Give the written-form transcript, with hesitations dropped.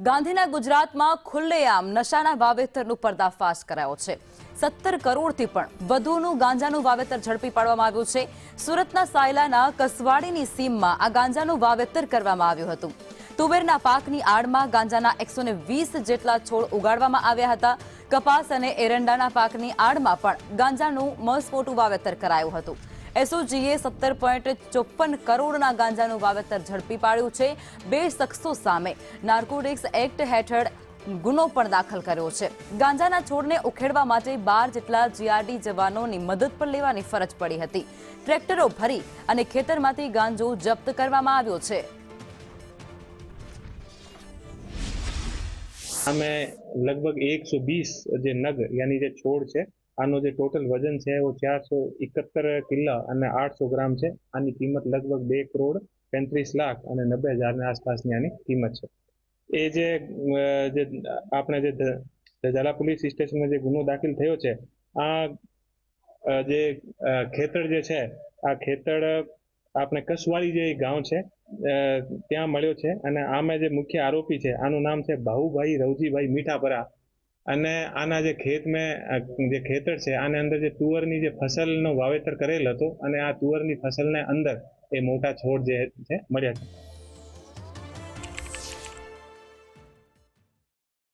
ગાંધીના ગુજરાતમાં ખુલ્લેઆમ નશાના વાવેતરનું પર્દાફાશ કરાયો છે। 17 કરોડથી પણ વધુનું ગાંજાનું વાવેતર ઝડપી પાડવામાં આવ્યું છે। સુરતના સાયલાના કસવાડીની સીમમાં આ ગાંજાનું વાવેતર કરવામાં આવ્યું હતું। તુવેરના પાકની આડમાં ગાંજાના 120 જેટલા છોડ ઉગાડવામાં આવ્યા હતા। કપાસ અને એરંડાના પાકની આડમાં પણ ગાંજાનું મસમોટું વાવેતર કરાયું હતું। એસઓજીએ 17.54 કરોડના ગાંજાનું વાવેતર ઝડપી પાડ્યું છે। 2 શખ્સો સામે નાર્કોટિક્સ એક્ટ હેઠળ ગુનો પણ દાખલ કર્યો છે। ગાંજાના છોડને ઉખેડવા માટે 12 જેટલા જીઆરડી જવાનોની મદદ પણ લેવાની ફરજ પડી હતી। ટ્રેક્ટરો ભરી અને ખેતરમાંથી ગાંજો જપ્ત કરવામાં આવ્યો છે। અમે लगभग 120 જે નગ યાની જે છોડ છે આનો જે ટોટલ વજન છે वो 471 કિલો અને 800 ગ્રામ છે। આની કિંમત લગભગ 2 કરોડ 35 લાખ અને 90,000 ની આસપાસની આની કિંમત છે। એ જે આપણે જે ઝાલા પોલીસ સ્ટેશનમાં જે ગુનો દાખલ થયો છે આ જે ખેતર જે છે આ ખેતર આપણે કસવાડી જે ગામ છે ત્યાં મળ્યો છે અને આમાં જે મુખ્ય આરોપી છે આનું નામ છે ભાઉભાઈ રવજીભાઈ મીઠાપરા અને આના જે જે ખેતર છે આને અંદર જે તુવરની જે ફસલનો વાવેતર કરેલ હતો અને આ તુવરની ફસલને અંદર એ મોટા છોડ જે છે મળ્યા છે।